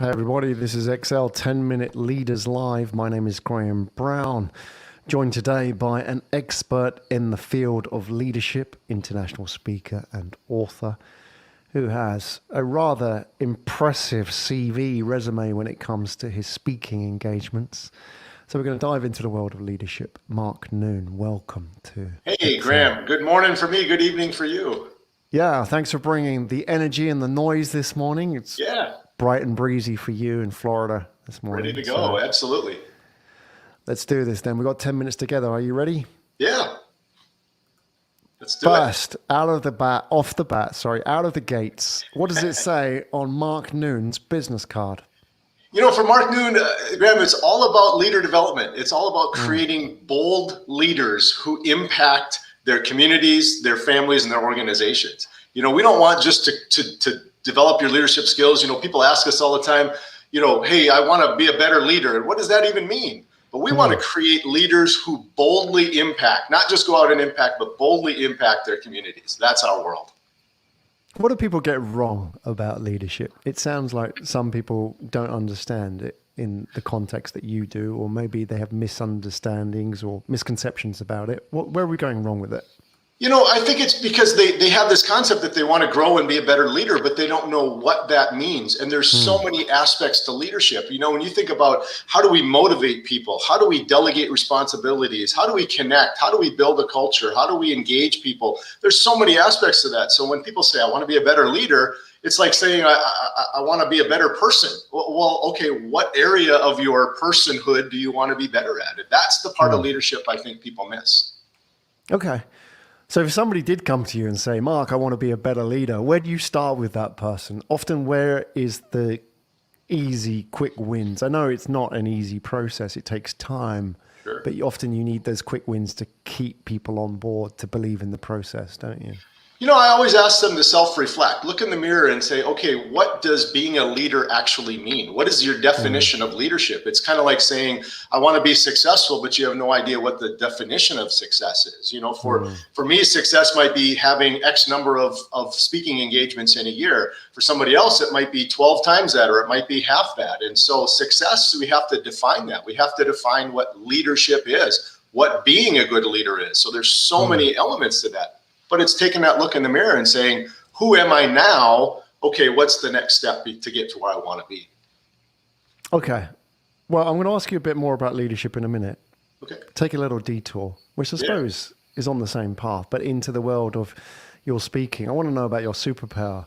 Hey everybody, this is XL 10-Minute Leaders Live. My name is Graham Brown, joined today by an expert in the field of leadership, international speaker and author, who has a rather impressive CV resume when it comes to his speaking engagements. So we're going to dive into the world of leadership. Mark Noon, welcome to Hey, XL. Graham. Good morning for me. Good evening for you. Yeah, thanks for bringing the energy and the noise this morning. It's Yeah, bright and breezy for you in Florida this morning. ready to go. Absolutely. Let's do this then. We've got 10 minutes together. Are you ready? Yeah, let's do it. First, out of the gates, what does it say on Mark Noon's business card? For Mark Noon, Graham, it's all about leader development. It's all about creating bold leaders who impact their communities, their families, and their organizations. We don't want just to develop your leadership skills. People ask us all the time, hey, I want to be a better leader. And what does that even mean? But we want to create leaders who boldly impact, not just go out and impact, but boldly impact their communities. That's our world. What do people get wrong about leadership? It sounds like some people don't understand it in the context that you do, or maybe they have misunderstandings or misconceptions about it. Where are we going wrong with it? I think it's because they have this concept that they want to grow and be a better leader, but they don't know what that means. And there's so many aspects to leadership. When you think about how do we motivate people? How do we delegate responsibilities? How do we connect? How do we build a culture? How do we engage people? There's so many aspects to that. So when people say, I want to be a better leader, it's like saying, I want to be a better person. Well, okay, what area of your personhood do you want to be better at? And that's the part of leadership I think people miss. Okay. So if somebody did come to you and say, Mark, I want to be a better leader, where do you start with that person? Often, where is the easy, quick wins? I know it's not an easy process. It takes time. Sure. But often you need those quick wins to keep people on board, to believe in the process, don't you? I always ask them to self-reflect, look in the mirror and say, okay, what does being a leader actually mean? What is your definition of leadership? It's kind of like saying, I want to be successful, but you have no idea what the definition of success is. For me, success might be having X number of speaking engagements in a year. For somebody else, it might be 12 times that, or it might be half that. And so success, we have to define that. We have to define what leadership is, what being a good leader is. So there's so many elements to that. But it's taking that look in the mirror and saying, who am I now? Okay, what's the next step to get to where I want to be? Okay. Well, I'm going to ask you a bit more about leadership in a minute. Okay. Take a little detour, which I suppose is on the same path, but into the world of your speaking. I want to know about your superpower.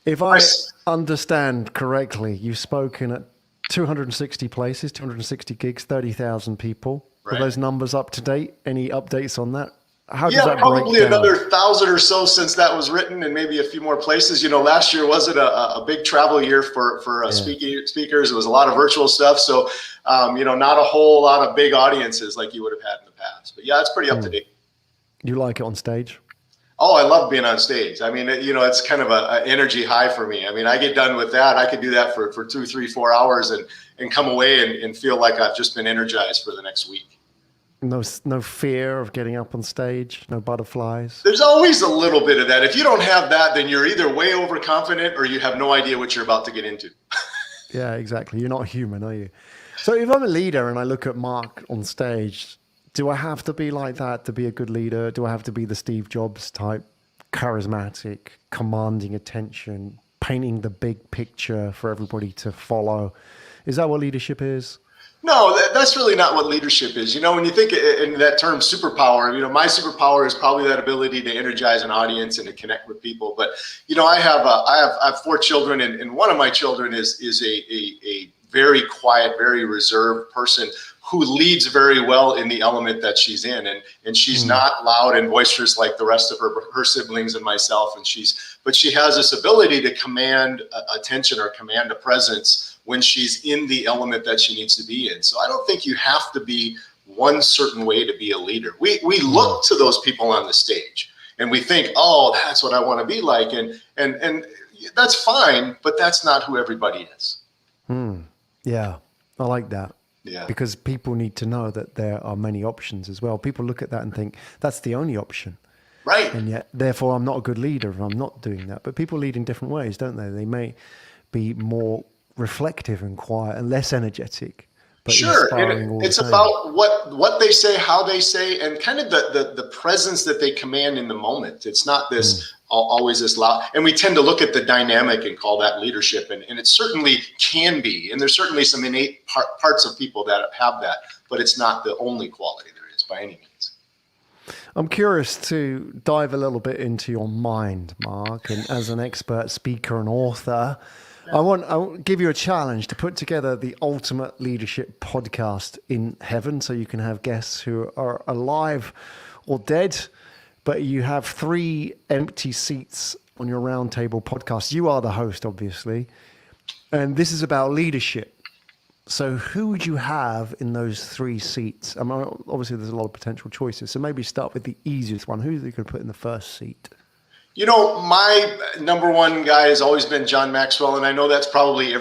If I understand correctly, you've spoken at 260 places, 260 gigs, 30,000 people. Right. Are those numbers up to date? Any updates on that? How does that probably break down? Another 1,000 or so since that was written, and maybe a few more places. Last year wasn't a big travel year for speakers. It was a lot of virtual stuff. So, not a whole lot of big audiences like you would have had in the past. But yeah, it's pretty up to date. You like it on stage? Oh, I love being on stage. I mean, it's kind of an energy high for me. I mean, I get done with that. I could do that for 2, 3, 4 hours and come away and feel like I've just been energized for the next week. No fear of getting up on stage, no butterflies. There's always a little bit of that. If you don't have that, then you're either way overconfident or you have no idea what you're about to get into. Yeah, exactly. You're not human, are you? So if I'm a leader and I look at Mark on stage, do I have to be like that to be a good leader? Do I have to be the Steve Jobs type, charismatic, commanding attention, painting the big picture for everybody to follow? Is that what leadership is? No, that's really not what leadership is. When you think in that term superpower, my superpower is probably that ability to energize an audience and to connect with people. But, I have 4 children, and one of my children is a very quiet, very reserved person who leads very well in the element that she's in. And she's not loud and boisterous like the rest of her siblings and myself. But she has this ability to command attention or command a presence when she's in the element that she needs to be in. So I don't think you have to be one certain way to be a leader. We look to those people on the stage and we think, oh, that's what I want to be like. And that's fine, but that's not who everybody is. Yeah, I like that. Yeah. Because people need to know that there are many options as well. People look at that and think that's the only option. Right. And yet, therefore, I'm not a good leader if I'm not doing that. But people lead in different ways, don't they? They may be more reflective and quiet and less energetic, but Sure, inspiring and all the it's same. about what they say, how they say, and kind of the presence that they command in the moment. It's not this always this loud, and we tend to look at the dynamic and call that leadership, and it certainly can be, and there's certainly some innate parts of people that have that, but it's not the only quality there is by any means. I'm curious to dive a little bit into your mind, Mark, and as an expert speaker and author, I want to give you a challenge to put together the ultimate leadership podcast in heaven, so you can have guests who are alive or dead, but you have 3 empty seats on your roundtable podcast. You are the host, obviously, and this is about leadership. So who would you have in those 3 seats? I mean, obviously, there's a lot of potential choices, so maybe start with the easiest one. Who are you going to put in the first seat? You know, my number one guy has always been John Maxwell, and I know that's probably a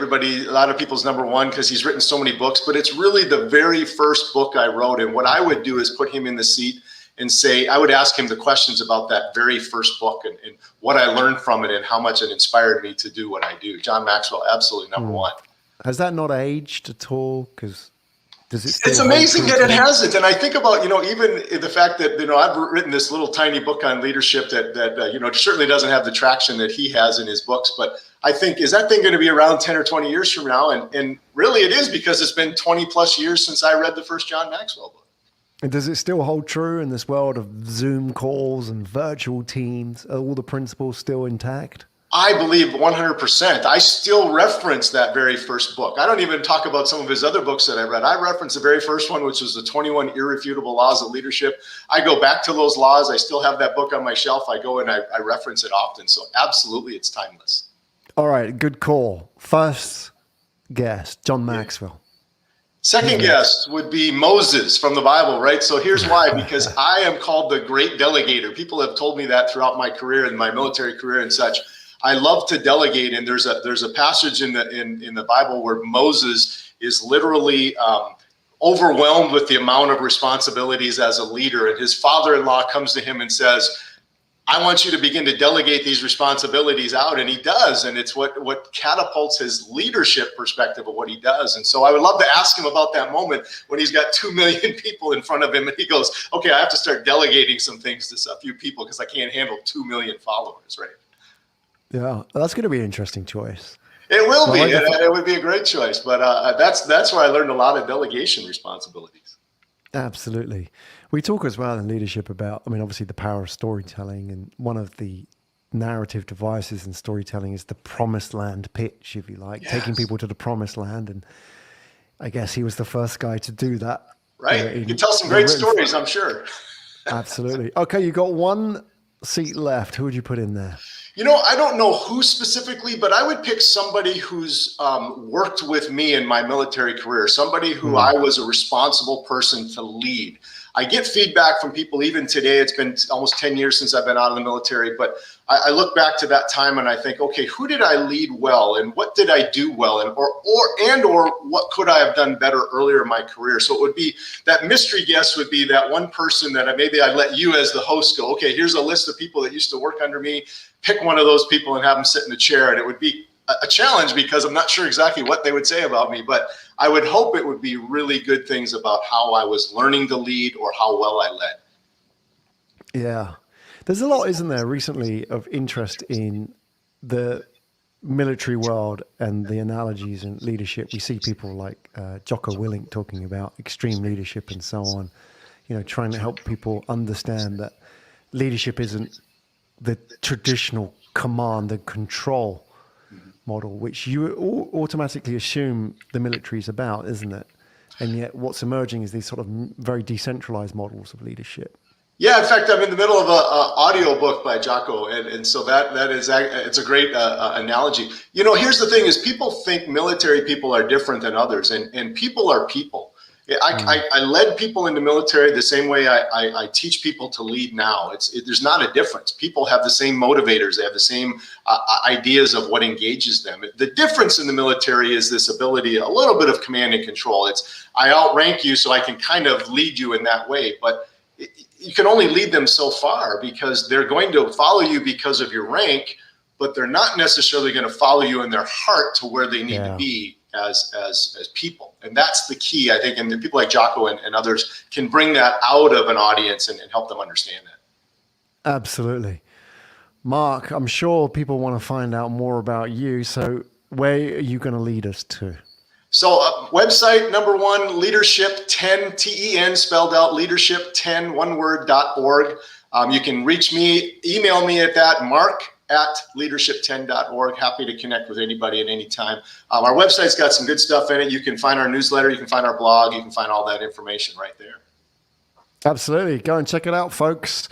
lot of people's number one because he's written so many books, but it's really the very first book I wrote. And what I would do is put him in the seat and say, I would ask him the questions about that very first book and what I learned from it and how much it inspired me to do what I do. John Maxwell, absolutely number one. Has that not aged at all? Because does it still It's amazing that it hasn't. And I think about, even the fact that, I've written this little tiny book on leadership that certainly doesn't have the traction that he has in his books. But I think, is that thing going to be around 10 or 20 years from now? And really it is, because it's been 20 plus years since I read the first John Maxwell book. And does it still hold true in this world of Zoom calls and virtual teams? Are all the principles still intact? I believe 100%. I still reference that very first book. I don't even talk about some of his other books that I read. I reference the very first one, which was the 21 Irrefutable Laws of Leadership. I go back to those laws. I still have that book on my shelf. I go and I reference it often. So absolutely, it's timeless. All right, good call. First guest, John Maxwell. Second guest would be Moses from the Bible, right? So here's why, because I am called the great delegator. People have told me that throughout my career and my military career and such. I love to delegate, and there's a passage in the Bible where Moses is literally overwhelmed with the amount of responsibilities as a leader, and his father-in-law comes to him and says, I want you to begin to delegate these responsibilities out, and he does, and it's what catapults his leadership perspective of what he does. And so I would love to ask him about that moment when he's got 2 million people in front of him, and he goes, okay, I have to start delegating some things to a few people because I can't handle 2 million followers, right? Yeah, that's going to be an interesting choice. It will be. It would be a great choice, but that's where I learned a lot of delegation responsibilities. Absolutely. We talk as well in leadership about, obviously the power of storytelling, and one of the narrative devices in storytelling is the promised land pitch, if you like, taking people to the promised land. And I guess he was the first guy to do that. Right. You can tell some great stories, I'm sure. Absolutely. Okay, you got 1 seat left. Who would you put in there? I don't know who specifically, but I would pick somebody who's worked with me in my military career, somebody who I was a responsible person to lead. I get feedback from people even today. It's been almost 10 years since I've been out of the military, but I look back to that time and I think, okay, who did I lead well, and what did I do well, and or what could I have done better earlier in my career? So it would be that mystery guest would be that one person that maybe I'd let you as the host go, okay, here's a list of people that used to work under me. Pick one of those people and have them sit in a chair, and it would be a challenge because I'm not sure exactly what they would say about me, but I would hope it would be really good things about how I was learning to lead or how well I led. Yeah. There's a lot, isn't there, recently of interest in the military world and the analogies in leadership. We see people like Jocko Willink talking about extreme leadership and so on, trying to help people understand that leadership isn't the traditional command and control model, which you automatically assume the military is about, isn't it? And yet what's emerging is these sort of very decentralized models of leadership. Yeah, in fact, I'm in the middle of an audio book by Jocko, and so it's a great analogy. Here's the thing: is people think military people are different than others, and people are people. I led people in the military the same way I teach people to lead now. There's not a difference. People have the same motivators. They have the same ideas of what engages them. The difference in the military is this ability, a little bit of command and control. It's I outrank you, so I can kind of lead you in that way, but you can only lead them so far because they're going to follow you because of your rank, but they're not necessarily going to follow you in their heart to where they need to Yeah. be as people. And that's the key, I think. And the people like Jocko and others can bring that out of an audience and help them understand that. Absolutely. Mark, I'm sure people want to find out more about you. So where are you going to lead us to? So website number one, leadership 10, TEN spelled out, leadership 10, one word.org. You can reach me, email me at that, mark@leadership10.org. Happy to connect with anybody at any time. Our website's got some good stuff in it. You can find our newsletter, you can find our blog, you can find all that information right there. Absolutely. Go and check it out, folks.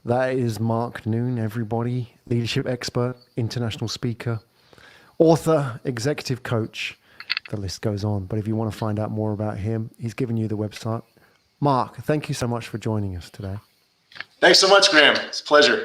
That is Mark Noon, everybody. Leadership expert, international speaker, author, executive coach. The list goes on. But if you want to find out more about him, he's given you the website. Mark, thank you so much for joining us today. Thanks so much, Graham. It's a pleasure.